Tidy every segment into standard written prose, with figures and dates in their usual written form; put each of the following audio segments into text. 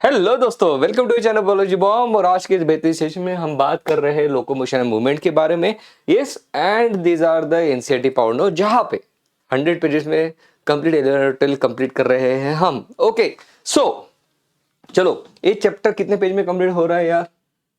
Hello दोस्तों, welcome to channel biology bomb. और आज के इस बेहतरीन सेशन में हम बात कर रहे हैं लोकोमोशन एंड मूवमेंट के बारे में। Yes, and these are the NCERT power note, जहां पे 100 पेजेस में कंप्लीट एलिमेंटल कंप्लीट कर रहे हैं हम। ओके, सो चलो, ये चैप्टर कितने पेज में कंप्लीट हो रहा है यार?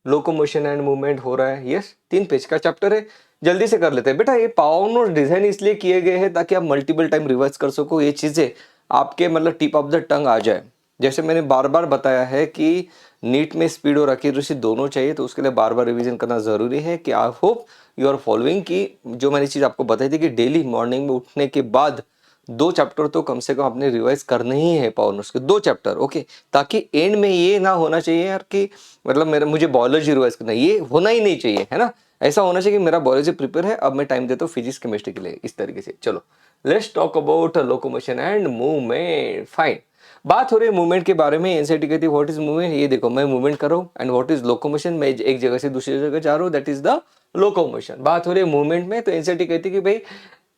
लोकोमोशन एंड मूवमेंट हो रहा है। यस, 3 पेज का चैप्टर है। जल्दी से कर लेते हैं बेटा। ये पावर नोट डिजाइन इसलिए किए गए हैं ताकि आप मल्टीपल टाइम रिवाइज कर सको, ये चीजें आपके मतलब टिप ऑफ द टंग आ जाए। जैसे मैंने बार बार बताया है कि नीट में स्पीड और एक्यूरेसी दोनों चाहिए, तो उसके लिए बार बार रिवीजन करना जरूरी है। कि I hope you are following की जो मैंने चीज आपको बताई थी कि डेली मॉर्निंग में उठने के बाद 2 चैप्टर तो कम से कम आपने रिवाइज करने ही है पावर नोट्स के 2 चैप्टर। ओके, ताकि एंड में ये ना होना चाहिए यार कि मतलब मुझे बायोलॉजी रिवाइज करना है, ये होना ही नहीं चाहिए, है ना। ऐसा होना चाहिए कि मेरा बायोलॉजी प्रिपेयर है, अब मैं टाइम देता हूँ फिजिक्स केमिस्ट्री के लिए, इस तरीके से। चलो, let's talk about locomotion and movement. Fine, बात हो रही है मूवमेंट के बारे में। एनसीईआरटी कहती है व्हाट इज मूवमेंट। ये देखो, मैं मूवमेंट कर रहा हूँ। एंड व्हाट इज लोकोमोशन, मैं एक जगह से दूसरी जगह जा रहा हूँ, दैट इज द लोकोमोशन। बात हो रही है मूवमेंट में, तो एनसीईआरटी कहती है कि भाई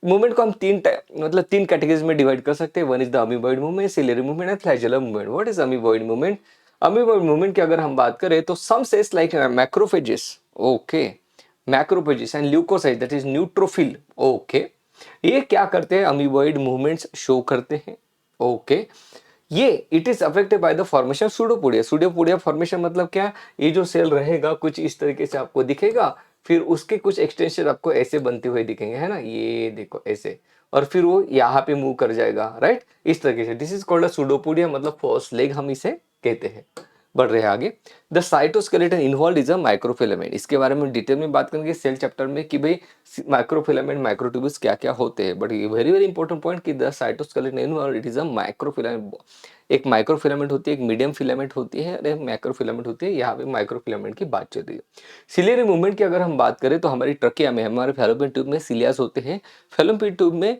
मूवमेंट को हम तीन कैटेगरीज में डिवाइड कर सकते हैं। One is the amoeboid movement, ciliary movement and flagellar movement. What is amoeboid movement? Amoeboid movement की अगर हम बात करें तो some cells like macrophages, okay, macrophages and leukocyte that is neutrophil, okay, ये क्या करते हैं? अमीबॉइड मूवमेंट्स शो करते हैं। ओके, ये it is affected by the formation pseudopodia. Pseudopodia formation मतलब क्या? ये जो सेल रहेगा कुछ इस तरीके से आपको दिखेगा, फिर उसके कुछ एक्सटेंशन आपको ऐसे बनते हुए दिखेंगे, है ना, ये देखो ऐसे, और फिर वो यहाँ पे मूव कर जाएगा, राइट, इस तरीके से। This is called a pseudopodia, मतलब फर्स्ट लेग हम इसे कहते हैं। बढ़ रहे हैं आगे। The cytoskeleton involve is a microfilament. इसके बारे में डिटेल में बात करेंगे सेल चैप्टर में कि भाई माइक्रोफिलामेंट माइक्रोट्यूब्यूल्स क्या क्या होते हैं। बट ये वेरी वेरी इंपॉर्टेंट पॉइंट कि the cytoskeleton involve it is a microfilament. एक माइक्रोफिलामेंट होती है, एक मीडियम फिलामेंट होती है और एक मैक्रोफिलामेंट होती है। यहाँ पे माइक्रोफिलामेंट की बात चल रही है। सिलियरी मूवमेंट की अगर हम बात करें तो हमारी ट्रकिया में, हमारे फैलोपियन ट्यूब में सिलियास होते हैं। फैलोपियन ट्यूब में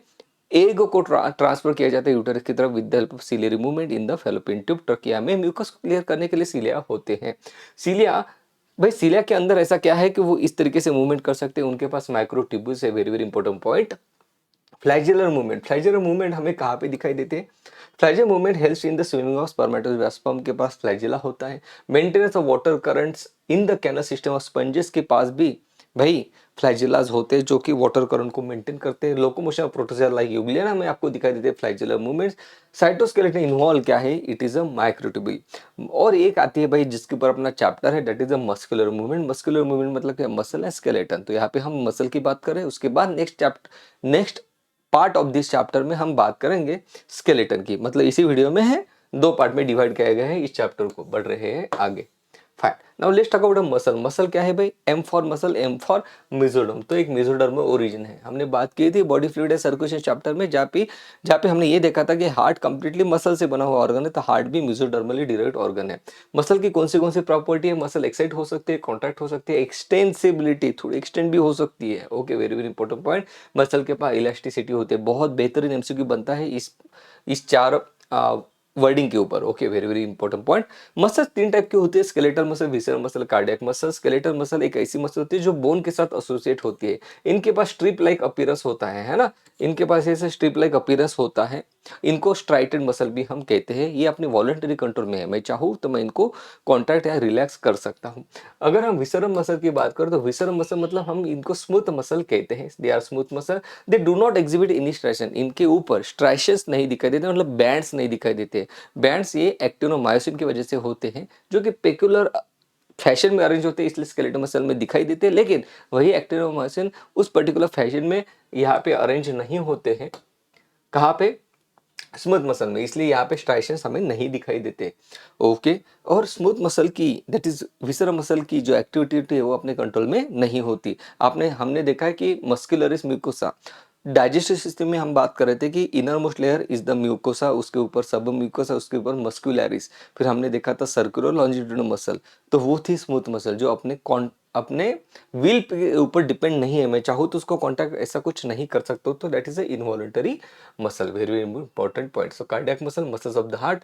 एग को ट्रांसफर किया जाता है यूटेरस की तरफ with the help of ciliary movement in the fallopian tube. Trachea में म्यूकस को क्लियर करने के लिए सिलिया होते हैं। सिलिया, भाई सिलिया के अंदर ऐसा क्या है कि वो इस तरीके से मूवमेंट कर सकते हैं, उनके पास माइक्रोट्यूब्यूल्स है। Very very important point. Flagellar movement, flagellar movement हमें कहाँ पे दिखाई देते हैं? Flagellar movement helps in the swimming of spermatozoa. Sperm के पास फ्लैजेला होता है। Maintenance of water currents in the canal system of sponges के पास भी भाई फ्लैजेलाज होते हैं जो कि वाटर करंट को मेंटेन करते हैं। लोकोमोशन ऑफ प्रोटोजोआ लाइक यूग्लिया हमें आपको दिखाई देते हैं फ्लैजेलर मूवमेंट्स। साइटोस्केलेटन इन्वॉल्व क्या है? It is a microtubule. और एक आती है भाई जिसके ऊपर अपना चैप्टर है, that is a muscular movement. Muscular movement मतलब क्या? मसल है, स्केलेटन। तो यहाँ पे हम मसल की बात करें, उसके बाद next part of this chapter में हम बात करेंगे स्केलेटन की। मतलब इसी वीडियो में है, 2 पार्ट में डिवाइड किया गया है इस चैप्टर को। बढ़ रहे हैं आगे। Fine, now let's talk about muscle. Muscle क्या है भाई? M for muscle, M for mesoderm. तो एक मेसोडर्म ओरिजिन है। हमने बात की थी body fluid and circulation chapter में, जहाँ पे हमने ये देखा था कि हार्ट कंप्लीटली मसल से बना हुआ ऑर्गन है, तो हार्ट भी मेसोडर्मली डिराइव्ड ऑर्गन है। मसल की कौन सी प्रॉपर्टी है? मसल एक्साइट हो सकती है, कॉन्ट्रैक्ट हो सकती है, एक्सटेंसिबिलिटी, थोड़ी एक्सटेंड भी हो सकती है। Okay, very very important point. Muscle के पास इलास्टिसिटी होती है। बहुत बेहतरीन एमसीक्यू बनता है इस 4 वर्डिंग के ऊपर। Okay, very very important point. Muscle 3 type की होती है, skeletal muscle, visceral muscle, cardiac muscle. Skeletal muscle एक ऐसी मसल होती है जो बोन के साथ एसोसिएट होती है। इनके पास स्ट्रिप लाइक अपीयरेंस होता है ना, इनके पास ऐसे स्ट्रिप लाइक अपीयरेंस होता है। इनको स्ट्राइटेड मसल भी हम कहते हैं। ये अपने वॉलंटरी कंट्रोल में है, मैं चाहूँ तो मैं इनको कॉन्ट्रैक्ट या रिलैक्स कर सकता हूँ। अगर हम विसरम मसल की बात करें तो विसरम मसल मतलब हम इनको स्मूथ मसल कहते हैं। They are smooth muscle, they do not exhibit any striation. इनके ऊपर स्ट्राइशंस नहीं दिखाई देते, मतलब बैंड्स नहीं दिखाई देते। बैंड्स ये एक्टिनोमायोसिन की वजह से होते हैं, जो कि पेक्युलर फैशन में अरेंज होते हैं, इसलिए स्केलेटल मसल में दिखाई देते हैं। लेकिन वही एक्टिनोमायोसिन उस पर्टिकुलर फैशन में यहाँ पे अरेंज नहीं होते हैं। कहाँ पे? स्मूथ मसल में, इसलिए यहाँ पे स्ट्राइशंस हमें नहीं दिखाई देते। ओके, और स्मूथ मसल की, दैट इज विसरम मसल की जो एक्टिविटी है वो अपने कंट्रोल में नहीं होती। हमने देखा है कि मस्कुलरिस म्यूकोसा, डाइजेस्टिव सिस्टम में हम बात कर रहे थे कि inner most layer is the mucosa, उसके ऊपर सब म्यूकोसा, उसके ऊपर मस्कुलरिस। फिर हमने देखा था सर्कुलर लॉन्जिट्यूडिनल मसल, तो वो थी स्मूथ मसल जो अपने विल के ऊपर डिपेंड नहीं है। मैं चाहूँ तो उसको कॉन्टैक्ट ऐसा कुछ नहीं कर सकता हूँ, तो that is a involuntary muscle. Very very important point. So cardiac muscle, muscles of the heart.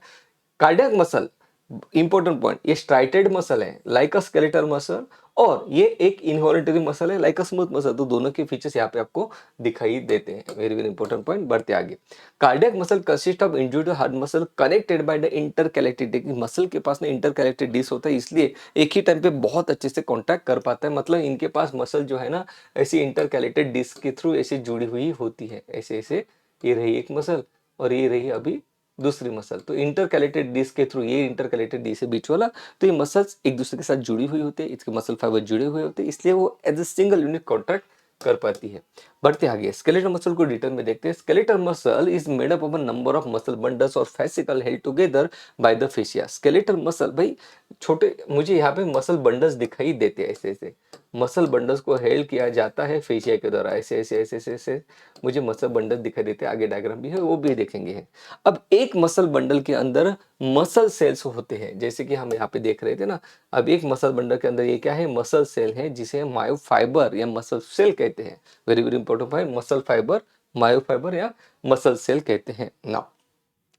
Cardiac muscle important point, ये स्ट्राइटेड मसल है लाइक अ स्केलेटल मसल, और ये एक इनवॉलेंटरी मसल है लाइक अ स्मूथ मसल। तो दोनों के features यहाँ पे आपको दिखाई देते हैं। Very very important point. बढ़ते आगे, cardiac muscle consist of individual heart muscle connected by the intercalated disc. Muscle के पास ना इंटरकैलेटेड डिस्क होता है, इसलिए एक ही टाइम पे बहुत अच्छे से कॉन्टैक्ट कर पाता है। मतलब इनके पास मसल जो है ना ऐसी इंटरकैलेटेड डिस्क के थ्रू ऐसे जुड़ी हुई होती है, ऐसे ऐसे। ये रही एक मसल और ये रही अभी दूसरी मसल। तो इंटरकैलेटेड डिस्क के थ्रू, ये इंटरकैलेटेड डिस्क है बीच वाला, तो ये मसल्स एक दूसरे के साथ जुड़ी हुई होती है, इसके मसल फाइबर जुड़े हुए होते हैं, इसलिए वो as a single unit contract कर पाती है। बढ़ते आगे, स्केलेटल मसल को डिटेल में देखते हैं। Skeletal muscle is made up of a number of muscle bundles और fascicle held together by the fascia. Skeletal muscle भाई छोटे, मुझे यहाँ पे मसल बंडल्स दिखाई देते हैं ऐसे ऐसे, मसल बंडल्स को हेल्ड किया जाता है फेशिया के द्वारा, ऐसे ऐसे ऐसे ऐसे ऐसे मुझे मसल बंडल दिखाई देते हैं। आगे डायग्राम भी है, वो भी देखेंगे। अब एक मसल बंडल के अंदर मसल सेल्स होते हैं, जैसे कि हम यहाँ पे देख रहे थे ना। अब एक मसल बंडल के अंदर ये क्या है, मसल सेल है, जिसे मायोफाइबर या मसल सेल कहते हैं। Very very important point, muscle fibre, myofibre या मसल सेल कहते हैं ना।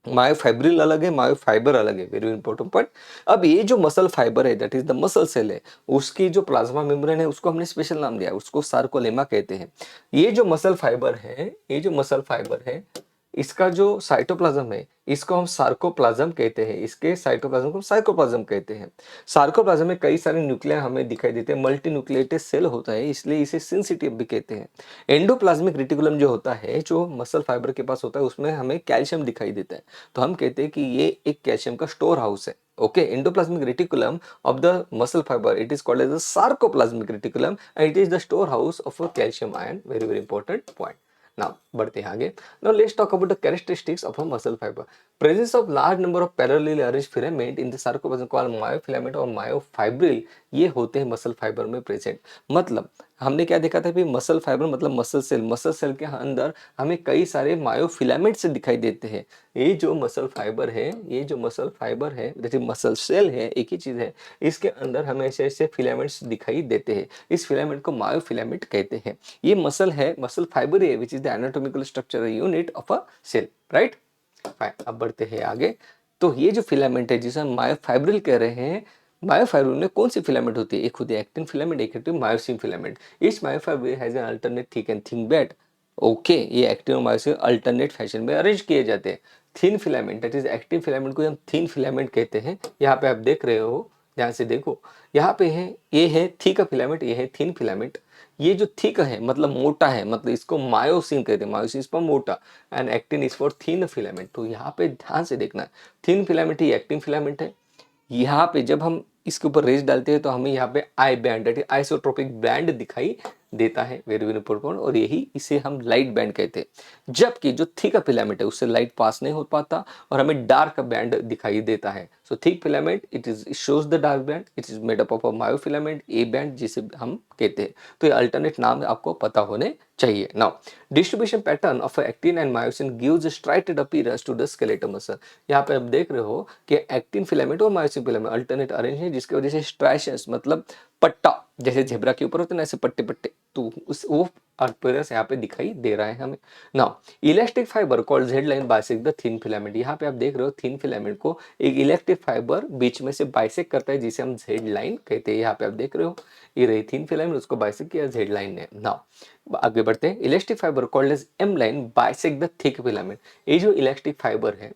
मायोफाइब्रिल अलग है, मायोफाइबर अलग है। Very important point. अब ये जो मसल फाइबर है, that is the muscle cell है, उसकी जो प्लाज्मा मेम्ब्रेन है उसको हमने स्पेशल नाम दिया है, उसको सार्कोलेमा कहते हैं। ये जो मसल फाइबर है, ये जो मसल फाइबर है, इसका जो साइटोप्लाज्म है इसको हम सार्कोप्लाज्म कहते हैं, इसके साइटोप्लाज्म को साइकोप्लाज्म कहते हैं। सार्कोप्लाज्म में कई सारे न्यूक्लियर हमें दिखाई देते हैं, मल्टी न्यूक्लिएटेड सेल होता है, इसलिए इसे सिंसिटिव भी कहते हैं। एंडोप्लाज्मिक रेटिकुलम जो होता है, जो मसल फाइबर के पास होता है, उसमें हमें कैल्शियम दिखाई देता है, तो हम कहते हैं कि ये एक कैल्शियम का स्टोर हाउस है। Okay, endoplasmic reticulum of the muscle fibre, it is called as the sarcoplasmic reticulum and it is the storehouse of a calcium ion. Very very important point. Now बढ़ते हैं आगे। Now let's talk about the characteristics of a muscle fibre. Presence of large number of parallelly arranged filament in the sarcoplasm called myofilament और myofibril, ये होते हैं muscle fibre में present. मतलब हमने क्या देखा था कि मसल फाइबर मतलब मसल सेल, मसल सेल के अंदर हमें कई सारे मायोफिलामेंट्स दिखाई देते हैं। ये जो मसल फाइबर है, ये जो मसल फाइबर है, जैसे मसल सेल है, एक ही चीज है, इसके अंदर हमें ऐसे ऐसे फिलामेंट्स दिखाई देते हैं। इस फिलामेंट को मायोफिलामेंट कहते हैं। ये मसल है, मसल फाइबर है, which is the anatomical structure unit of a cell, right. Fine, अब बढ़ते हैं आगे। तो ये जो फिलामेंट है जिसे हम मायोफाइब्रिल कह रहे हैं, मायोफाइब्रिल में कौन सी फिलामेंट होती है, एक होती है एक्टिन फिलामेंट, एक होती है मायोसिन फिलामेंट। इस myofibril has an alternate thick and thin bed. Okay, ये एक्टिन और मायोसिन अल्टरनेट फैशन में अरेंज किए जाते हैं। Thin filament, that is actin filament को हम थिन फिलामेंट कहते हैं। यहाँ पे आप देख रहे हो, ध्यान से देखो, यहाँ पे है, ये है थिक फिलामेंट, ये है थिन फिलामेंट। ये जो थिक है मतलब मोटा है, मतलब इसको मायोसिन कहते हैं, मायोसिन पर मोटा, and actin is for thin filament. तो यहाँ पे ध्यान से देखना, थिन फिलामेंट ही एक्टिन फिलामेंट है। यहाँ पे जब हम इसके ऊपर रेस डालते हैं तो हमें यहाँ पे I band, that is isotropic band दिखाई देता है। वेरी वेरी इंपॉर्टेंट, और यही इसे हम लाइट बैंड कहते हैं। जबकि जो थिक फिलामेंट है उससे लाइट पास नहीं हो पाता और हमें डार्क बैंड दिखाई देता है। So thick filament it is shows the dark band, it is made up of a myofilament A band, जिसे हम कहते हैं। तो ये अल्टरनेट नाम आपको पता होने चाहिए। Now distribution pattern of actin and myosin gives striated appearance to the skeletal muscle. यहाँ पे आप देख रहे हो कि एक्टिन फिलामेंट और मायोसिन फिलामेंट अल्टरनेट अरेंज है, जिसकी वजह से स्ट्राइशंस मतलब पट्टा, जैसे जेब्रा के ऊपर होते हैं ना ऐसे पट्टे पट्टे, तो उस वो अपीयरेंस यहाँ पे दिखाई दे रहा है हमें। Now elastic fibre called Z line bisect the thin filament. यहाँ पे आप देख रहे हो थिन फिलामेंट को एक इलेक्ट्रिक फाइबर बीच में से बाइसेक्ट करता है, जिसे हम जेड लाइन कहते हैं। यहाँ पे आप देख रहे हो, ये रही थिन फिलामेंट, उसको बाइसेक्ट किया जेड लाइन ने। नाउ आगे बढ़ते हैं। Elastic fibre called as M line bisect the thick filament. ये जो इलास्टिक फाइबर है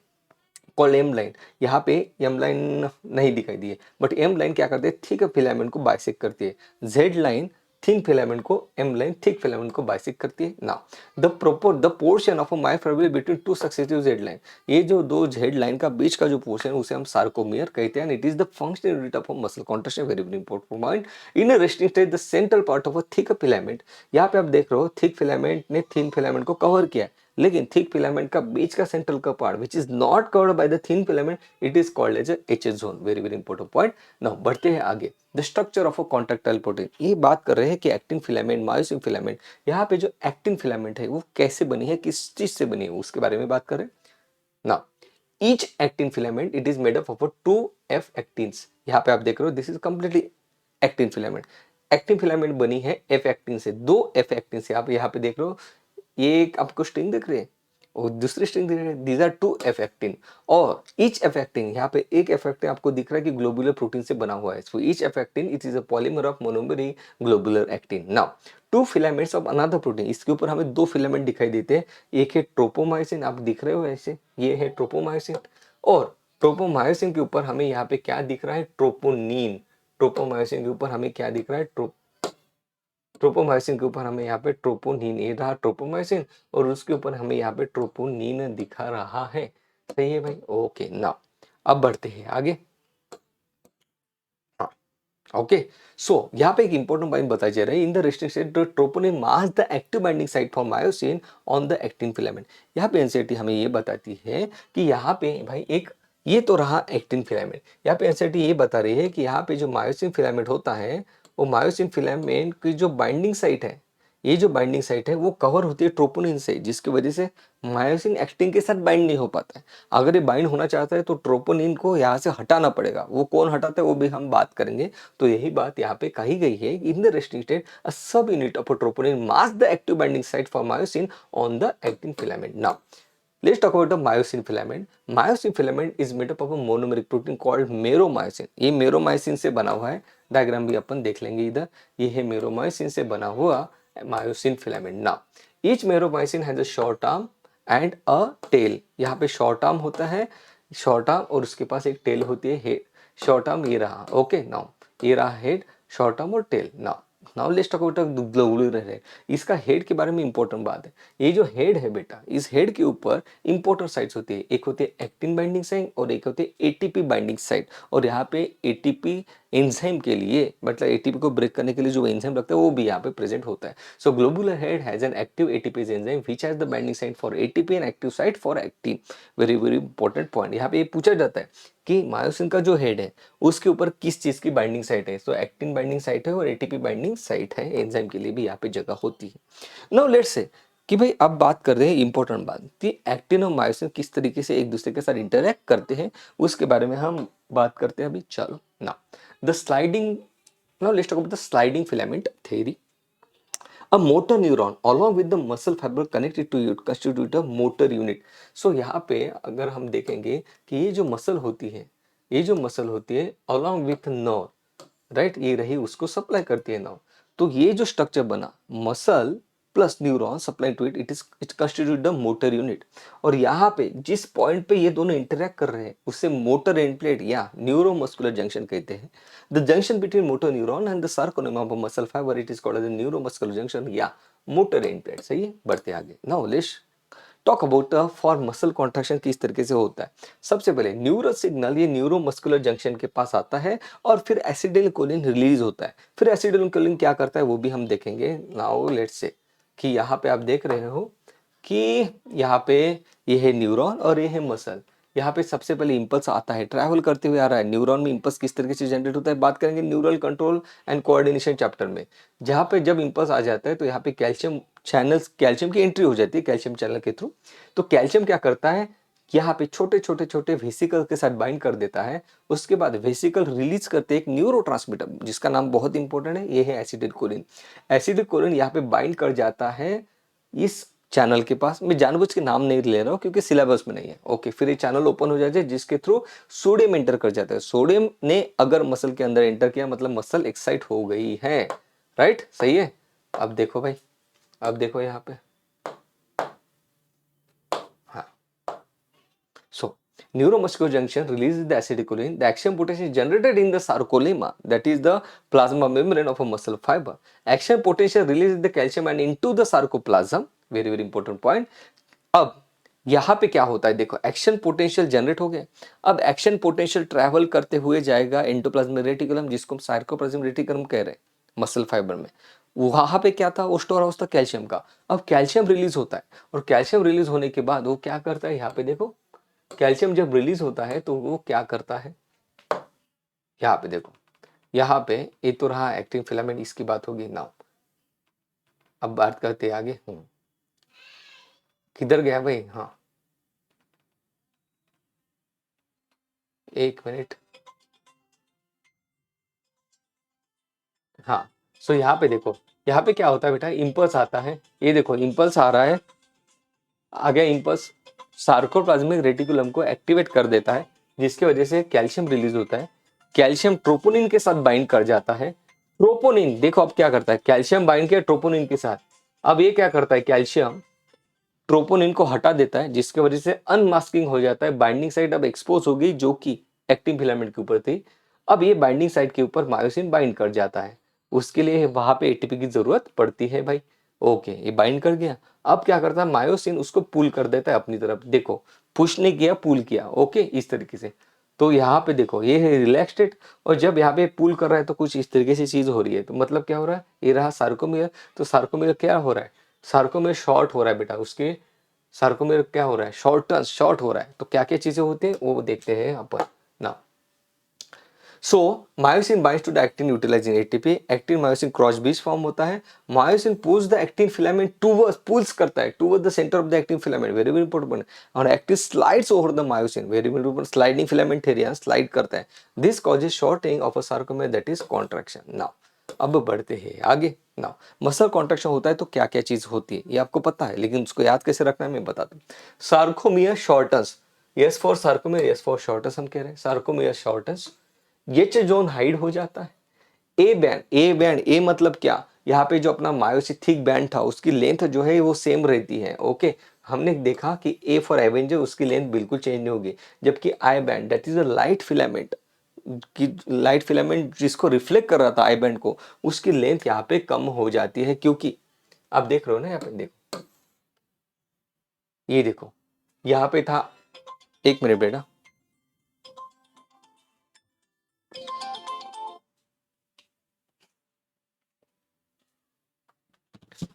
कॉल्ड एम लाइन, यहाँ पे एम लाइन नहीं दिखाई दी है, बट एम लाइन क्या करते हैं, थिक फिलामेंट को बाइसेक्ट करती है। जेड लाइन थिन फिलामेंट को, एम लाइन थिक फिलामेंट को बाइसेक्ट करती है। Now the portion of a myofibril between two successive Z line, ये जो दो जेड लाइन का बीच का जो पोर्शन है उसे हम सार्कोमियर कहते हैं। It is the functional unit of a muscle contraction. Very very important point. In a resting stage the central part of a thick filament, यहाँ पे आप देख रहे हो थिक फिलामेंट ने थिन फिलामेंट को कवर किया, लेकिन थिक फिलामेंट का बीच का सेंट्रल का part which is not covered by the thin filament, it is called as H zone. Very very important point. Now बढ़ते हैं आगे। The structure of a contractile protein, ये बात कर रहे हैं कि एक्टिन फिलामेंट, मायोसिन फिलामेंट, यहाँ पे जो एक्टिन फिलामेंट है वो कैसे बनी है, किस चीज से बनी है, उसके बारे में बात करें। Now each actin filament it is made up of two F actins. यहाँ पे आप देख रहे हो this is completely actin filament. Actin filament बनी है एफ एक्टिन से, दो एफ एक्टिन से। आप यहाँ पे देख रहे हो, ये एक आपको स्ट्रिंग दिख रही है, और दूसरी स्ट्रिंग दे रहे हैं these are two F actin, और ईच एफ एक्टिन, यहाँ पे एक एफ एक्टिन आपको दिख रहा है कि ग्लोबुलर प्रोटीन से बना हुआ है। So each F actin it is a polymer of monomer in globular actin. Now two filaments of another protein, इसके ऊपर हमें दो फिलामेंट दिखाई देते हैं, एक है ट्रोपोमायोसिन, आप दिख रहे हो ऐसे, ये है ट्रोपोमायोसिन, और ट्रोपोमायोसिन के ऊपर हमें यहाँ पे क्या दिख रहा है, ट्रोपोनिन। ट्रोपोमायोसिन के ऊपर हमें क्या दिख रहा है, ट्रोपोमायोसिन के ऊपर हमें यहाँ पे ट्रोपोनिन, ये रहा ट्रोपोमायोसिन, और उसके ऊपर हमें यहाँ पे ट्रोपोनिन दिखा रहा है। सही है भाई, ओके। नाउ अब बढ़ते हैं आगे। हाँ, ओके। सो यहाँ पे एक इंपॉर्टेंट पॉइंट बताया जा रहा है, in the restricted troponin mask the active binding site for myosin on the actin filament. यहाँ पे एनसीईआरटी हमें ये बताती है कि यहाँ पे भाई एक, ये तो रहा एक्टिन फिलामेंट, यहाँ पे एनसीईआरटी ये बता रही है कि यहाँ पे जो मायोसिन फिलामेंट होता है, वो मायोसिन फिलामेंट की जो बाइंडिंग साइट है, ये जो बाइंडिंग साइट है वो कवर होती है ट्रोपोनिन से, जिसकी वजह से मायोसिन एक्टिन के साथ बाइंड नहीं हो पाता है। अगर ये बाइंड होना चाहता है तो ट्रोपोनिन को यहाँ से हटाना पड़ेगा, वो कौन हटाता है वो भी हम बात करेंगे। तो यही बात यहाँ पे कही गई है, इन द रेस्ट्रिक्टेड अ सब unit of troponin mask the active binding site for myosin on the actin filament. Now let's talk about the myosin filament. Myosin filament is made up of a monomeric protein called meromyosin. ये meromyosin से बना हुआ है, diagram भी अपन देख लेंगे इधर, ये है meromyosin से बना हुआ myosin filament. Now each meromyosin has a short arm and a tail. यहाँ पे short arm होता है, short arm, और उसके पास एक tail होती है, head short arm ये रहा, ओके। नाउ ये रहा head, short arm और tail। Now let's talk about globular head. इसका हेड के बारे में इंपॉर्टेंट बात है, ये जो हेड है बेटा, इस हेड के ऊपर इंपॉर्टेंट साइट्स होती है, एक होती है एक्टिन बाइंडिंग साइट और एक होती है एटीपी बाइंडिंग साइट। और यहाँ पे एटीपी एंजाइम के लिए, मतलब एटीपी को ब्रेक करने के लिए जो एंजाइम लगता है वो भी यहाँ पे प्रेजेंट होता है। So globular head has an active ATPase enzyme which has the binding site for ATP and active site for actin. Very very important point, यहाँ पे ये पूछा जाता है कि मायोसिन का जो हेड है उसके ऊपर किस चीज की बाइंडिंग साइट है। तो एक्टिन बाइंडिंग साइट है और एटीपी बाइंडिंग साइट है, एंजाइम के लिए भी यहाँ पे जगह होती है। नाउ लेट्स से कि भाई अब बात कर रहे हैं इंपॉर्टेंट बात कि एक्टिन और मायोसिन किस तरीके से एक दूसरे के साथ इंटरेक्ट करते हैं, उसके बारे में हम बात करते हैं अभी। चलो ना the sliding, now let's talk about the sliding filament theory. A motor neuron along with the muscle fiber connected to it constitute a motor unit. So यहाँ पे अगर हम देखेंगे कि ये जो मसल होती है, ये जो मसल होती है along with nerve, राइट, ये रही उसको सप्लाई करती है नर्व। तो ये जो स्ट्रक्चर बना muscle plus neuron supply to it, it constitute the motor unit. और यहाँ पे जिस पॉइंट पे ये दोनों इंटरेक्ट कर रहे हैं उसे मोटर एंड प्लेट या न्यूरोमस्कुलर जंक्शन कहते हैं। The junction between motor neuron and the sarcolemma of muscle fibre it is called as neuromuscular junction या मोटर एंड प्लेट। सही है, बढ़ते आगे। Now let's talk about for muscle contraction किस तरीके से होता है। सबसे पहले न्यूरो सिग्नल ये न्यूरोमस्कुलर जंक्शन के पास आता है और फिर एसिटिलकोलिन रिलीज होता है। फिर एसिटिलकोलिन क्या करता है वो भी हम देखेंगे। नाउ लेट्स से कि यहाँ पे आप देख रहे हो कि यहाँ पे ये है न्यूरॉन और ये है मसल। यहाँ पे सबसे पहले इंपल्स आता है, ट्रैवल करते हुए आ रहा है। न्यूरॉन में इंपल्स किस तरीके से जनरेट होता है बात करेंगे neural control and coordination chapter में। जहाँ पे जब इंपल्स आ जाता है तो यहाँ पे कैल्शियम चैनल्स, कैल्शियम की एंट्री हो जाती है कैल्शियम चैनल के थ्रू। तो कैल्शियम क्या करता है, यहाँ पे छोटे छोटे छोटे वेसिकल के साथ बाइंड कर देता है। उसके बाद वेसिकल रिलीज करते एक न्यूरोट्रांसमीटर जिसका नाम बहुत इंपॉर्टेंट है, ये है एसिटिलकोलिन। एसिटिलकोलिन यहाँ पे बाइंड कर जाता है इस चैनल के पास। मैं जानबूझ के नाम नहीं ले रहा हूँ क्योंकि सिलेबस में नहीं है, ओके। फिर ये चैनल ओपन हो जाता है जिसके थ्रू सोडियम एंटर कर जाता है। सोडियम ने अगर मसल के अंदर एंटर किया मतलब मसल एक्साइट हो गई है, राइट, सही है। अब देखो भाई, अब देखो यहाँ पे, हाँ। So, neuromuscular junction releases the acetylcholine. The action potential is generated in the sarcolemma, that is the plasma membrane of a muscle fiber. Action potential releases the calcium and into the sarcoplasm. Very very important point. अब यहाँ पे क्या होता है देखो, action potential generate हो गया। अब एक्शन पोटेंशियल ट्रैवल करते हुए जाएगा एंडोप्लाज्मिक रेटिकुलम, जिसको हम सार्कोप्लाज्मिक रेटिकुलम कह रहे हैं मसल फाइबर में। वहां पे क्या था, वो स्टोर हाउस था कैल्शियम का। अब कैल्शियम रिलीज होता है और कैल्शियम रिलीज होने के बाद वो क्या करता है, यहाँ पे देखो कैल्शियम जब रिलीज होता है तो वो क्या करता है, यहाँ पे देखो, यहाँ पे ये तो रहा एक्टिन फिलामेंट, इसकी बात होगी। नाउ अब बात करते हैं आगे। किधर गया भाई, हाँ एक मिनट, हाँ। सो यहाँ पे देखो, यहाँ पे क्या होता है बेटा, इंपल्स आता है, ये देखो इंपल्स आ रहा है। आ गया इम्पल्स, सार्कोप्लाज्मिक रेटिकुलम को एक्टिवेट कर देता है, जिसकी वजह से कैल्शियम रिलीज होता है। कैल्शियम ट्रोपोनिन के साथ बाइंड कर जाता है। ट्रोपोनिन देखो अब क्या करता है, कैल्शियम बाइंड किया ट्रोपोनिन के साथ, अब ये क्या करता है, कैल्शियम ट्रोपोनिन को हटा देता है, जिसकी वजह से अनमास्किंग हो जाता है। बाइंडिंग साइट अब एक्सपोज हो गई, जो कि एक्टिन फिलामेंट के ऊपर थी। अब ये बाइंडिंग साइट के ऊपर मायोसिन बाइंड कर जाता है, उसके लिए वहां पे एटीपी की जरूरत पड़ती है भाई। ओके, ये बाइंड कर गया। अब क्या करता है, मायोसिन उसको पुल कर देता है अपनी तरफ। देखो, पुश नहीं किया, पुल किया। ओके, इस तरीके से। तो यहाँ पे देखो, ये है रिलैक्स स्टेट, और जब यहाँ पे पुल कर रहा है तो कुछ इस तरीके से चीज हो रही है। तो मतलब क्या हो रहा है, ये रहा सार्कोमियर। तो सार्कोमियर क्या हो रहा है, सार्कोमियर शॉर्ट हो रहा है बेटा, उसके सार्कोमेर क्या हो रहा है, शॉर्ट हो रहा है। तो क्या क्या चीजें होती है वो देखते हैं यहाँ पर ना। So myosin binds to the actin utilising ATP, actin myosin cross bridge form होता है। Myosin pulls the actin filament towards, pulls करता है toward the centre of the actin filament, very very important. और actin slides over the myosin, very very important, sliding filament area slide करता है। This causes shortening of a sarcomere, that is contraction. Now अब बढ़ते हैं आगे। Now muscle contraction होता है तो क्या क्या चीज होती है ये आपको पता है, लेकिन उसको याद कैसे रखना है मैं बताता हूँ। Sarcomere shortens, yes for sarcomere, yes for shorts हम कह रहे हैं। Sarcomere shorts, H zone hide हो जाता है। ए बैंड, ए बैंड, ए मतलब क्या, यहाँ पे जो अपना मायोसिन थिक बैंड था उसकी लेंथ जो है वो सेम रहती है। ओके, हमने देखा कि ए फॉर एवेंजर उसकी लेंथ बिल्कुल चेंज नहीं होगी, जबकि I band that is a light filament, की लाइट फिलामेंट जिसको रिफ्लेक्ट कर रहा था आई बैंड को, उसकी लेंथ यहाँ पे कम हो जाती है। क्योंकि आप देख रहे हो ना, यहाँ पे देखो, ये देखो, यहाँ पे था, एक मिनट बेटा,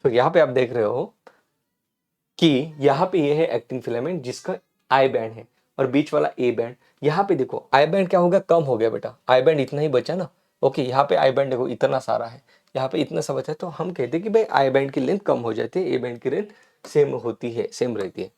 तो यहाँ पे आप देख रहे हो कि यहाँ पे ये है एक्टिन फिलामेंट जिसका आई बैंड है, और बीच वाला ए बैंड। यहाँ पे देखो आई बैंड क्या हो गया, कम हो गया बेटा, आई बैंड इतना ही बचा ना। ओके, यहाँ पे आई बैंड देखो इतना सारा है, यहाँ पे इतना सा बचा है, तो हम कहते हैं कि भाई आई बैंड की लेंथ कम हो जाती है, ए बैंड की लेंथ सेम होती है, सेम रहती है।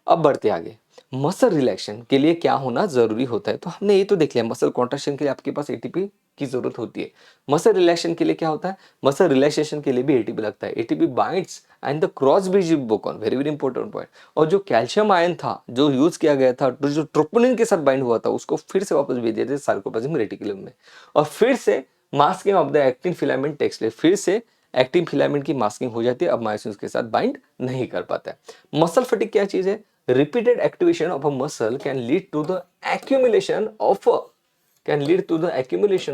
अब बढ़ते आगे, मसल रिलैक्सेशन के लिए क्या होना जरूरी होता है। तो हमने ये तो देख लिया, मसल कॉन्ट्रैक्शन के लिए आपके पास एटीपी की जरूरत होती है। मसल रिलैक्सेशन के लिए क्या होता है, मसल रिलैक्सेशन के लिए भी एटीपी लगता है। ATP binds and the cross bridge broken, very very important point. और जो कैल्शियम आयन था जो यूज किया गया था, जो ट्रोपोनिन के साथ बाइंड हुआ था, उसको फिर से वापस भेज दिया था सार्कोप्लाज्मिक रेटिकुलम में, और फिर से masking of the actin filament takes place, फिर से एक्टिन फिलामेंट की मास्किंग हो जाती है। अब मायोसिन के साथ बाइंड नहीं कर पाता है। मसल फटीग क्या चीज है, repeated activation of a muscle can lead to the accumulation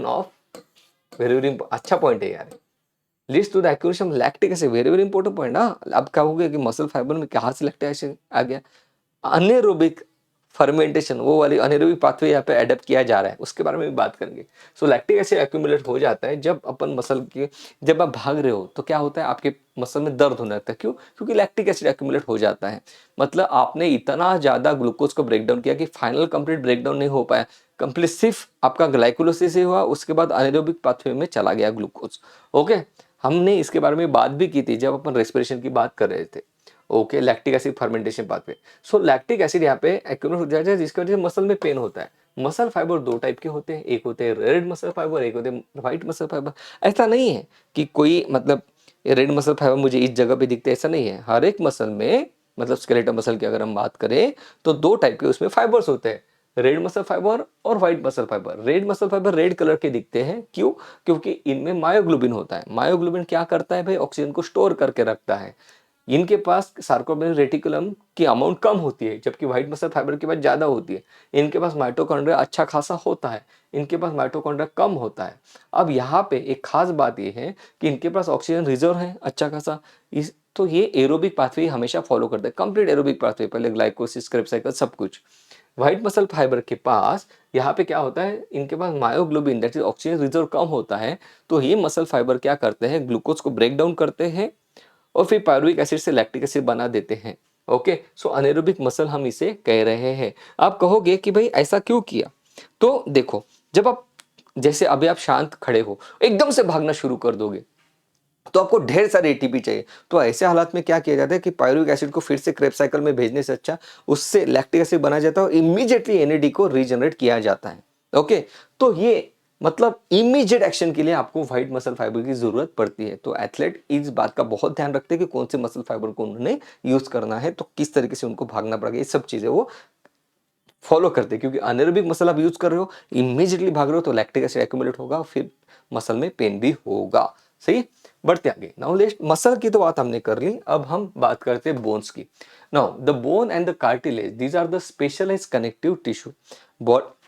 of very very अच्छा पॉइंट है यार, leads to the accumulation lactic acid, very very important point ना। अब क्या हो गया कि मसल फाइबर में कहाँ से लैक्टिक एसिड आ गया, अनेरोबिक फर्मेंटेशन, वो वाली अनेरोबिक पाथवे यहाँ पे एडेप्ट किया जा रहा है, उसके बारे में भी बात करेंगे। सो लैक्टिक एसिड एक्यूमुलेट हो जाता है जब अपन मसल के, जब आप भाग रहे हो तो क्या होता है, आपके मसल में दर्द होने लगता है। क्यों, क्योंकि लैक्टिक एसिड एक्यूमुलेट हो जाता है। मतलब आपने इतना ज्यादा ग्लूकोज को ब्रेक डाउन किया कि फाइनल कंप्लीट ब्रेक डाउन नहीं हो पाया, कंप्लीट सिर्फ आपका ग्लाइकोलाइसिस ही हुआ, उसके बाद अनेरोबिक पाथवे में चला गया ग्लूकोज। ओके, हमने इसके बारे में बात भी की थी जब अपन रेस्पिरेशन की बात कर रहे थे। Okay, lactic acid fermentation pathway. सो लैक्टिक एसिड यहाँ पे एक्यूमुलेट हो जाता है, जिसकी वजह से मसल में पेन होता है। मसल फाइबर दो टाइप के होते हैं, एक होते हैं रेड मसल फाइबर, एक होते हैं व्हाइट मसल फाइबर। ऐसा नहीं है कि कोई मतलब रेड मसल फाइबर मुझे इस जगह पे दिखते, ऐसा नहीं है। हर एक मसल में, मतलब स्केलेटल मसल की अगर हम बात करें तो दो टाइप के उसमें फाइबर्स होते हैं, रेड मसल फाइबर और white muscle fibre. Red muscle fibre red colour के दिखते हैं, क्यों, क्योंकि इनमें मायोग्लोबिन होता है। मायोग्लोबिन क्या करता है भाई, ऑक्सीजन को स्टोर करके रखता है। इनके पास सार्कोप्लाज्मिक रेटिकुलम की अमाउंट कम होती है, जबकि व्हाइट मसल फाइबर के पास ज्यादा होती है। इनके पास माइटोकॉन्ड्रिया अच्छा खासा होता है, इनके पास माइटोकॉन्ड्रिया कम होता है। अब यहाँ पे एक खास बात यह है कि इनके पास ऑक्सीजन रिजर्व है अच्छा खासा, इस तो ये एरोबिक पाथवे हमेशा फॉलो करते हैं, कंप्लीट एरोबिक पाथवे, पहले ग्लाइकोसिस, क्रेब्स साइकिल, सब कुछ। व्हाइट मसल फाइबर के पास यहाँ पे क्या होता है, इनके पास myoglobin that is oxygen reserve कम होता है। तो ये मसल फाइबर क्या करते हैं, ग्लूकोज को ब्रेक डाउन करते हैं और फिर पायरुविक एसिड से लैक्टिक एसिड बना देते हैं। ओके, सो अनेरोबिक मसल हम इसे कह रहे हैं। आप कहोगे कि भाई ऐसा क्यों किया, तो देखो, जब आप, जैसे अभी आप शांत खड़े हो, एकदम से भागना शुरू कर दोगे तो आपको ढेर सारे एटीपी चाहिए। तो ऐसे हालात में क्या किया जाता है कि पायरुविक एसिड को फिर से क्रेब्स साइकिल में भेजने से अच्छा उससे लैक्टिक एसिड बना जाता है और इमीडिएटली एनएडी को रीजनरेट किया जाता है। ओके, तो ये मतलब इमीडिएट एक्शन के लिए आपको व्हाइट मसल फाइबर की जरूरत पड़ती है। तो एथलेट इस बात का बहुत ध्यान रखते हैं कि कौन से मसल फाइबर को उन्होंने यूज करना है, तो किस तरीके से उनको भागना पड़ेगा, ये सब चीजें वो फॉलो करते हैं। क्योंकि अनएरोबिक मसल आप यूज कर रहे हो, इमीडिएटली भाग रहे हो, तो लैक्टिक एसिड एक्यूमुलेट होगा, फिर मसल में पेन भी होगा। सही, बढ़ते आगे। नाउ लेट्स, मसल की तो बात हमने कर ली, अब हम बात करते हैं बोन्स की। Now the bone and the cartilage, these are the specialised connective tissue.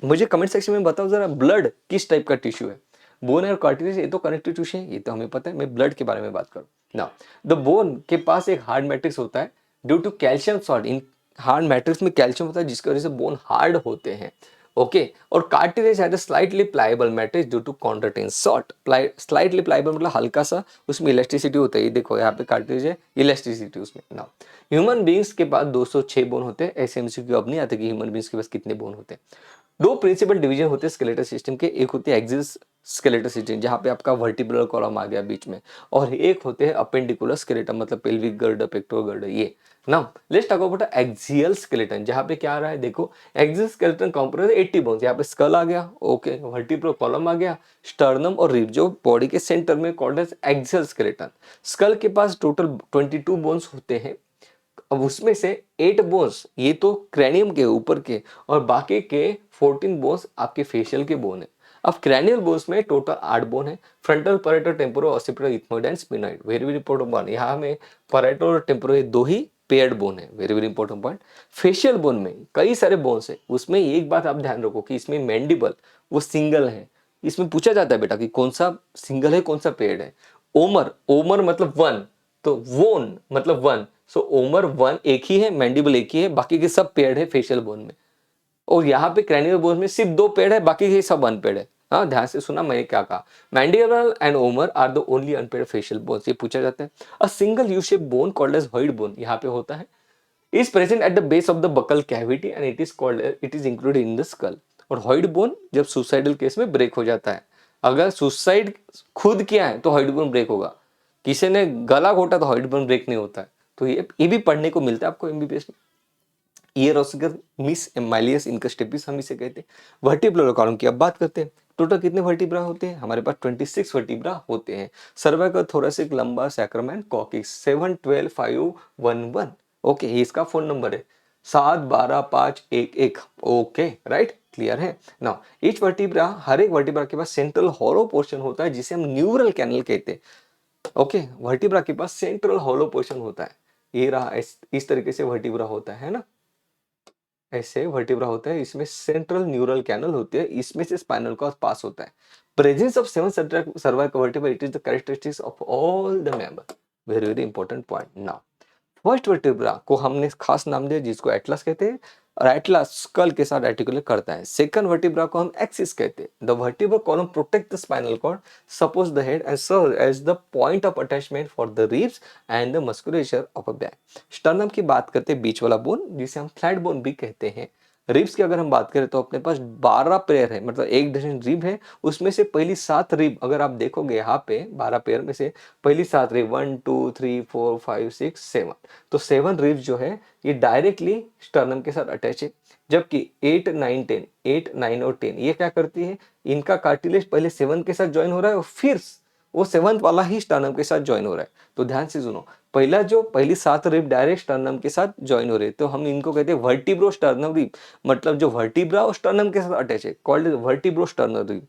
मुझे कमेंट सेक्शन में बताओ जरा, ब्लड किस टाइप का टिश्यू है? बोन और कार्टिलेज ये तो कनेक्टिव टिश्यू है, ये तो हमें पता है। मैं ब्लड के बारे में बात करूं। नाउ द बोन के पास एक हार्ड मैट्रिक्स होता है ड्यू टू कैल्शियम सॉल्ट। इन हार्ड मैट्रिक्स में कैल्शियम होता है, जिसकी वजह से बोन हार्ड होते हैं। ओके, और cartilage has a slightly pliable matrix due to chondroitin salt. Slightly pliable मतलब हल्का सा, उसमें इलास्टिसिटी होता है। ये देखो यहाँ पे कार्टिलेज है, इलास्टिसिटी उसमें। नाउ ह्यूमन बींग्स के पास 206 बोन होते हैं। ऐसे एमसीक्यू अब नहीं आते कि ह्यूमन बींग्स के पास कितने बोन होते हैं। दो प्रिंसिपल डिवीजन होते हैं स्केलेटल सिस्टम के, एक होती है एक्सियल स्केलेटल सिस्टम, जहाँ पे आपका वर्टिब्रल कॉलम आ गया बीच में, और एक होते हैं अपेंडिकुलर स्केलेटन, मतलब पेल्विक गर्डर, पेक्टोरल गर्डर। ये now let's talk about axial skeleton, जहाँ पे क्या आ रहा है देखो, एक्सियल स्केलेटन कंप्राइज 80 बोन्स। यहाँ पे स्कल आ गया, ओके, वर्टिब्रल कॉलम आ गया, स्टर्नम और रिब जो बॉडी के सेंटर में called as axial skeleton. Skull के पास टोटल 22 बोन्स होते हैं। अब उसमें से 8 बोन्स ये तो क्रैनियम के ऊपर के, और बाकी के 14 बोन्स आपके फेशियल के बोन है। अब क्रैनियल बोन्स में टोटल 8 बोन है, frontal, parietal, temporal, occipital, ethmoid and sphenoid. Very very important one, यहाँ में पैराइटल और टेम्पोरल दो ही पेयर्ड बोन है। Very very important point. Facial bone में कई सारे बोन्स है, उसमें एक बात आप ध्यान रखो कि इसमें मैंडिबल वो सिंगल है। इसमें पूछा जाता है बेटा कि कौन सा सिंगल है, कौन सा पेयर्ड है। ओमर, ओमर मतलब वन, तो वोन मतलब वन। सो ओमर वन एक ही है, मैंडिबल एक ही है, बाकी के सब पेयर्ड है फेशियल बोन में। और यहाँ पे क्रैनियल बोन में सिर्फ 2 पेड़ है, बाकी के सब अनपेड है। हाँ, ध्यान से सुना मैंने क्या कहा। Mandible and vomer are the only unpaired facial bones, ये पूछा जाता है। A single U shape bone called as hyoid bone यहाँ पे होता है, is present at the base of the buccal cavity and it is included in the skull. और hyoid bone जब सुसाइडल केस में ब्रेक हो जाता है, अगर सुसाइड खुद किया है तो हॉइड बोन ब्रेक होगा, किसी ने गला घोटा तो हॉइड बोन ब्रेक नहीं होता है। तो ये भी पढ़ने को मिलता है आपको एमबीबीएस में। ईयर ऑसिकल मिस माइलियस इनकस्टेपिस हम इसे कहते हैं। वर्टिब्रल कॉलम की अब बात करते हैं। टोटल कितने वर्टिब्रा होते हैं? हमारे पास 26 वर्टिब्रा होते हैं। सर्वाइकल, थोरेसिक, लंबा, सैक्रम एंड कॉक्सिक्स। 7 12 5 1 1। ओके, ये इसका फोन नंबर है 7 12 5 1 1। ओके, राइट, क्लियर है। नाउ ईच वर्टिब्रा, हर एक वर्टिब्रा के पास सेंट्रल हॉलो पोर्शन होता है जिसे हम न्यूरल कैनल कहते हैं। ओके, वर्टिब्रा के पास सेंट्रल हॉलो पोर्शन होता है। ये रहा, इस तरीके से वर्टिब्रा होता है ना, ऐसे वर्टिब्रा होता है, इसमें सेंट्रल न्यूरल कैनल होती है, इसमें से स्पाइनल कॉर्ड पास होता है। Presence of 7 cervical vertebra, it is the characteristics of all the member. Very very important point. Now first vertebra को हमने खास नाम दिया जिसको एटलस कहते हैं, और एटलस स्कल के साथ आर्टिकुलेट करता है। सेकंड वर्टिब्रा को हम एक्सिस कहते हैं। The vertebral column protect the spinal cord, supports the head and serve as the point of attachment for the ribs and the musculature of a back. Sternum की बात करते हैं, बीच वाला बोन जिसे हम फ्लैट बोन भी कहते हैं। रिब्स की अगर हम बात करें तो अपने पास 12 पेयर है, मतलब एक डजन रिब है, उसमें से पहली 7 रिब अगर आप देखोगे यहाँ पे 12 पेयर में से पहली 7 रिब 1 2 3 4 5 6 7, तो 7 रिब्स जो है ये डायरेक्टली स्टर्नम के साथ अटैच है। जबकि 8 9 10, 8 9 और 10 ये क्या करती है, इनका कार्टिलेज पहले 7 के साथ ज्वाइन हो रहा है और फिर वो 7th वाला ही स्टर्नम के साथ ज्वाइन हो रहा है। तो ध्यान से सुनो, पहली 7 रिब डायरेक्ट स्टर्नम के साथ ज्वाइन हो रहे हैं, तो हम इनको कहते हैं वर्टिब्रो स्टर्नम रिब, मतलब जो वर्टिब्रा और स्टर्नम के साथ अटैच है, कॉल्ड वर्टिब्रो स्टर्नम रिब।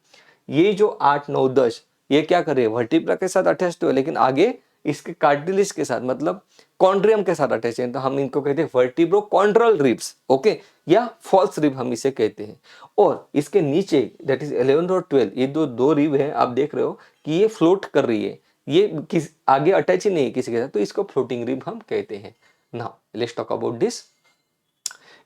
ये जो 8 9 10 ये क्या कर रहे हैं, वर्टिब्रा के साथ अटैच तो है, लेकिन आगे इसके कार्टिलेज के साथ मतलब कॉन्ड्रियम के साथ अटैच है, तो हम इनको कहते हैं वर्टिब्रो कॉन्ड्रल रिब्स। ओके, या फॉल्स रिब हम इसे कहते हैं। और इसके नीचे दैट इज 11 और 12, ये दो रिब है, आप देख रहे हो कि ये फ्लोट कर रही है, ये किस आगे अटैच ही नहीं है किसी के साथ, तो इसको फ्लोटिंग रिब हम कहते हैं। Now let's talk about this.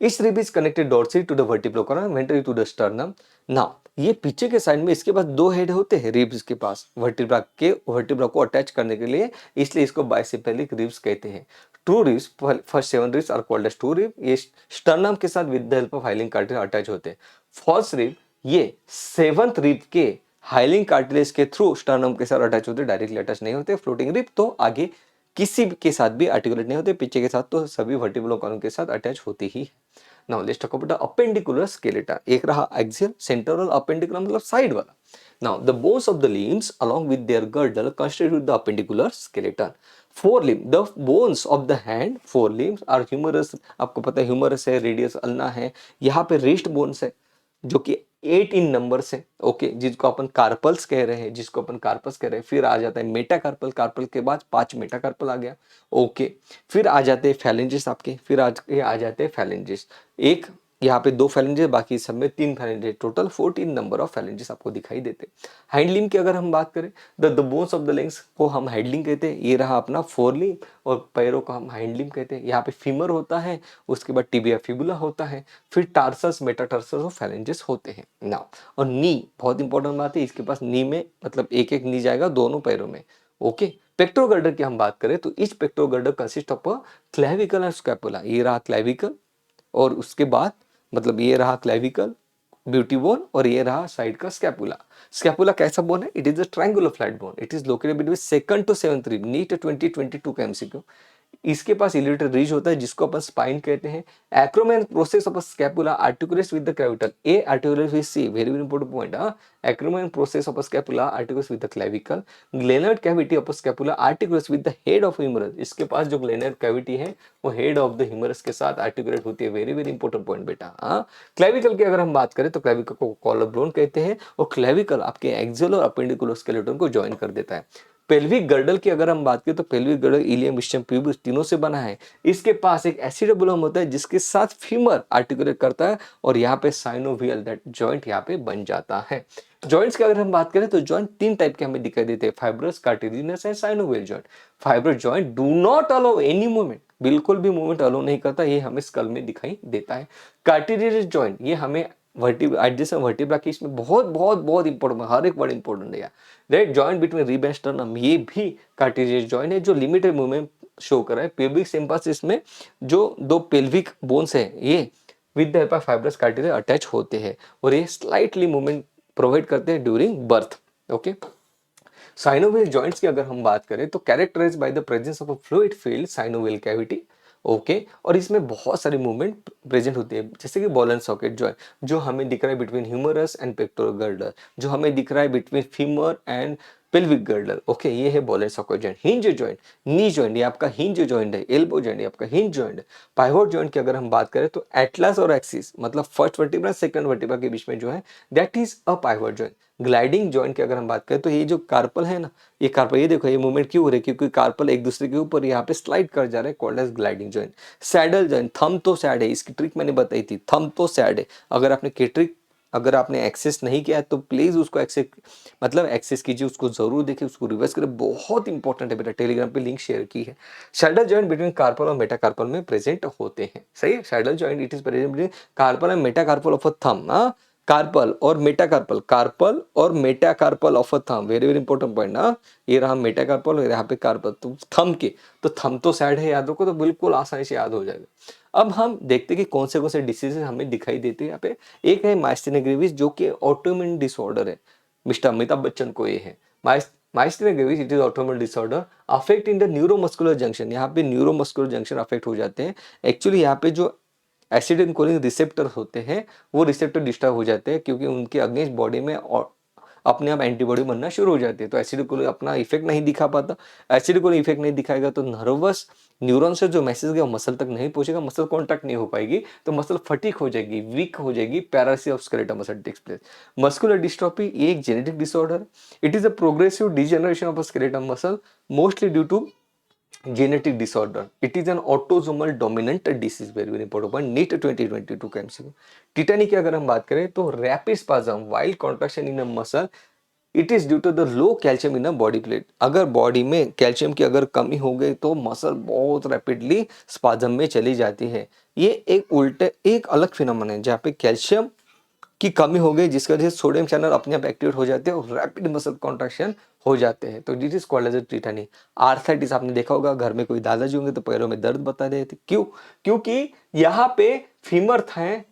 Each rib is connected dorsally to the vertebral column, ventrally to the sternum. Now ये पीछे के साइड में इसके पास 2 हेड होते हैं रिब्स के पास, वर्टिब्रा को अटैच करने के लिए, इसलिए इसको बाइसेफेलिक रिब्स कहते हैं। True ribs, first 7 ribs are called as true rib, ये स्टर्नम के साथ with the help of hyaline cartilage attach होते हैं। फॉल्स रिब ये 7th रिब के हाइलिंग कार्टिलेज के थ्रू स्टर्नम के साथ अटैच होते, डायरेक्टली अटैच नहीं होते। फ्लोटिंग रिब तो आगे किसी के साथ भी आर्टिकुलेट नहीं होते, पीछे के साथ तो सभी वर्टिब्रल कॉलम के साथ अटैच होती ही है। Now let's talk about the appendicular skeleton. एक रहा एक्सियल, सेंट्रल, अपेंडिकुलर मतलब साइड वाला। Now the bones of the limbs along with their girdle constitute the appendicular skeleton. Forelimb, the bones of the hand, forelimbs are humerus. आपको पता है humerus है, radius ulna है, यहाँ पे wrist bones है जो कि 8 इन नंबर से, ओके, जिसको अपन कार्पल्स कह रहे हैं, जिसको अपन कार्पस कह रहे हैं। फिर आ जाता है मेटाकार्पल, कार्पल के बाद 5 मेटाकार्पल आ गया, ओके। फिर आ जाते हैं फैलेंजेस आपके, फिर आ जाते हैं फैलेंजेस। एक यहाँ पे 2 फैलेंजेस, बाकी सब में 3 phalanges, total 14 number of phalanges आपको दिखाई देते। हैंडलिंग की अगर हम बात करें, the bones of the legs को हम हैंडलिंग कहते हैं। ये रहा अपना फोरलिंग, और पैरों को हम हैंडलिंग कहते हैं। यहाँ पे फीमर होता है, उसके बाद टिबिया फिबुला होता है, फिर टार्सस, मेटाटार्सस और फैलेंजेस होते हैं। नाउ और नी, बहुत इंपॉर्टेंट बात है, इसके पास नी में मतलब एक एक नी जाएगा दोनों पैरों में, ओके। पेक्टोगर्डर की हम बात करें तो इस pectoral girdle consist of clavicle and scapula. ये रहा क्लेविकल, और उसके बाद मतलब ये रहा क्लेविकल, ब्यूटी बोन, और ये रहा साइड का स्कैपुला। स्कैपुला कैसा बोन है? It is a triangular flat bone. It is located between second to seventh rib. NEET 2022 का एमसीक्यू। इसके पास इलिएटर रिज होता है जिसको अपन स्पाइन कहते हैं। Acromion process of scapula articulates with the clavicle. A articulates with C, very very important point. Acromion process of scapula articulates with the clavicle. Glenoid cavity of scapula articulates with the head of humerus. इसके पास जो ग्लेनर्ड cavity है वो head of the humerus के साथ articulate होती है। Very very important point बेटा। क्लेविकल की अगर हम बात करें तो क्लेविकल को कॉलर बोन कहते हैं, और क्लेविकल आपके एक्सियल और अपेंडिकुलर स्केलेटन को ज्वाइन कर देता है। पेल्विक गर्डल की अगर हम बात करें तो pelvic girdle ilium, ischium, pubis तीनों से बना है। इसके पास एक एसिडोबुलम होता है जिसके साथ फीमर आर्टिकुलेट करता है, और यहाँ पे साइनोवियल दैट जॉइंट यहाँ पे बन जाता है। जॉइंट्स की अगर हम बात करें तो जॉइंट 3 टाइप के हमें दिखाई देते हैं, fibrous, cartilaginous and synovial joint. Fibrous joint do not allow any movement, बिल्कुल भी मूवमेंट अलाउ नहीं करता, ये हमें स्कल में दिखाई देता है। कार्टिलेजिनस जॉइंट ये हमें वर्टिब्रा की इसमें बहुत बहुत बहुत इंपॉर्टेंट, हर एक वर्ड इंपॉर्टेंट है यार। Right, joint between rib end sternum, ये भी कार्टिलेजिनस जॉइंट है जो लिमिटेड मूवमेंट शो कर रहा है। पेल्विक सिम्पासिस में जो 2 पेल्विक बोन्स है ये with the help of fibrous cartilage attach होते हैं, और ये स्लाइटली मूवमेंट प्रोवाइड करते हैं during birth, okay. Synovial joints की अगर हम बात करें तो characterize by the presence of a fluid filled synovial cavity, okay. और इसमें बहुत सारी मूवमेंट प्रेजेंट होती है, जैसे कि बॉल एंड सॉकेट जॉइंट जो हमें दिख रहा है between humerus and pectoral girdle, जो हमें दिख रहा है between femur and pelvic girdle, okay. ये है ball and socket joint. Hinge joint, knee joint ये आपका हिंज जॉइंट है। एल्बो जॉइंट ये आपका हिंज जॉइंट है। पाइवोट जॉइंट की अगर हम बात करें तो एटलस और एक्सिस मतलब फर्स्ट वर्टिब्रा सेकंड वर्टिब्रा के बीच में जो है that is a pivot joint. Gliding joint की अगर हम बात करें तो ये जो कार्पल है ना, ये कार्पल, ये देखो ये मूवमेंट क्यों हो रही है, क्योंकि कार्पल एक दूसरे के ऊपर यहाँ पे स्लाइड कर जा रहे हैं, called as gliding joint. Saddle joint, thumb तो सैड है, इसकी ट्रिक मैंने बताई थी, थंब तो सैड है। अगर आपने के ट्रिक अगर आपने एक्सेस नहीं किया है तो प्लीज उसको एक्सेस मतलब एक्सेस कीजिए, उसको जरूर देखिए, उसको रिवर्स करें, बहुत इंपॉर्टेंट है बेटा। टेलीग्राम पे लिंक शेयर की है। सैडल जॉइंट बिटवीन कार्पल और मेटाकार्पल में प्रेजेंट होते हैं, सही है। Saddle joint it is present between carpal and metacarpal of a thumb. Carpal और मेटाकार्पल, कार्पल और metacarpal of a thumb, very very important point ना। ये रहा मेटाकार्पल और यहाँ पे कार्पल, तो थंब के, तो थंब तो सैड है याद रखो, तो बिल्कुल आसानी से याद हो जाएगा। अब हम देखते हैं कि कौन से डिसीजेस हमें दिखाई देते हैं यहाँ पे। एक है माइस्थेनिया ग्रेविस जो कि ऑटोइम्यून डिसऑर्डर है, मिस्टर अमिताभ बच्चन को ये है myasthenia gravis. It is autoimmune disorder affect in the neuromuscular junction. यहाँ पे न्यूरोमस्कुलर जंक्शन अफेक्ट हो जाते हैं। एक्चुअली यहाँ पे जो एसिटिल कोलिन रिसेप्टर होते हैं वो रिसेप्टर डिस्टर्ब हो जाते हैं, क्योंकि उनके अगेंस्ट बॉडी में और अपने आप एंटीबॉडी बनना शुरू हो जाती है, तो एसिड कोलिन अपना इफेक्ट नहीं दिखा पाता। एसिड कोलिन इफेक्ट नहीं दिखाएगा तो नर्वस न्यूरॉन से जो मैसेज गया वो मसल तक नहीं पहुंचेगा, मसल कॉन्टैक्ट नहीं हो पाएगी, तो मसल फटीक हो जाएगी, वीक हो जाएगी, paralysis of skeletal muscle takes place. Muscular dystrophy एक genetic disorder, it is a progressive degeneration of skeletal muscle mostly due to genetic disorder. It is an autosomal dominant disease, very very important point, NEET 2022 का MCQ। Tetani की अगर हम बात करें तो rapid spasm while contraction in a muscle, it is due to the low calcium in a body plate. अगर body में calcium की अगर कमी हो गई तो मसल बहुत रैपिडली स्पाज्म में चली जाती है। ये एक उल्टे एक अलग फिनोमेना है जहाँ पे कैल्शियम की कमी हो गई जिसकी वजह से सोडियम चैनल अपने आप एक्टिवेट हो जाते हैं और रैपिड मसल कॉन्ट्रैक्शन हो जाते हैं, तो this is called as tetany. Arthritis आपने देखा होगा, घर में कोई दादाजी होंगे तो पैरों में दर्द बता देते, क्यों? क्योंकि यहाँ पे फीमर है,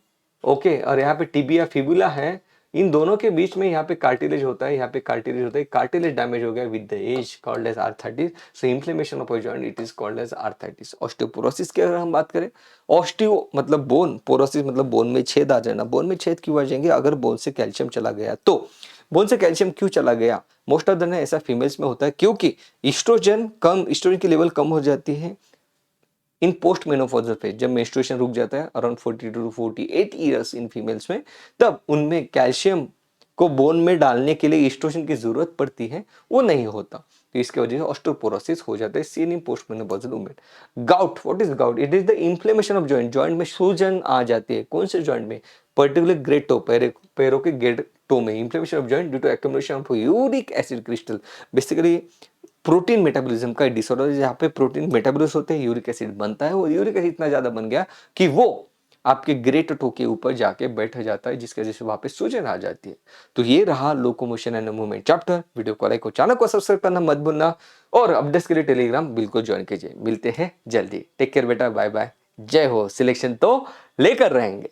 ओके, और यहाँ पे टिबिया फिबुला है, इन दोनों के बीच में यहाँ पे कार्टिलेज होता है, यहाँ पे कार्टिलेज होता है, कार्टिलेज डैमेज हो गया with the age called as arthritis. So inflammation of a joint it is called as arthritis. Osteoporosis की अगर हम बात करें, ऑस्टियो मतलब बोन, पोरोसिस मतलब बोन में छेद आ जाना। बोन में छेद क्यों आ जाएंगे? अगर बोन से कैल्शियम चला गया तो। बोन से कैल्शियम क्यों चला गया? मोस्ट ऑफ द ने ऐसा फीमेल्स में होता है क्योंकि ईस्ट्रोजन की लेवल कम हो जाती है इन पोस्ट मेनोपॉजल फेज। जब मेंस्ट्रुएशन रुक जाता है around 42 to 48 years in females में, तब उनमें कैल्शियम को बोन में डालने के लिए ईस्ट्रोजन की जरूरत पड़ती है, वो नहीं होता। तो इसकी वजह से ऑस्टियोपोरोसिस हो जाता है seen in post menopausal women. Gout, what is gout? It is the inflammation of joint. Joint में सूजन आ जाती है। कौन से जॉइंट में? पर्टिकुलर ग्रेट टो, पैरों के ग्रेट टो में inflammation of joint due to accumulation of uric acid crystal. Basically protein metabolism का डिसऑर्डर, जहाँ पे प्रोटीन मेटाबॉलिज्म होते हैं, यूरिक एसिड बनता है, वो यूरिक एसिड इतना ज्यादा बन गया कि वो आपके ग्रेट टो के ऊपर जाके बैठ जाता है, जिसकी वजह से वहां पे सूजन आ जाती है। तो ये रहा locomotion and movement chapter. Video को लाइक और चैनल को सब्सक्राइब करना मत भूलना, और अपडेट्स के लिए टेलीग्राम बिल्कुल ज्वाइन कीजिए। मिलते हैं जल्दी। टेक केयर बेटा, बाय बाय, जय हो। सिलेक्शन तो लेकर रहेंगे।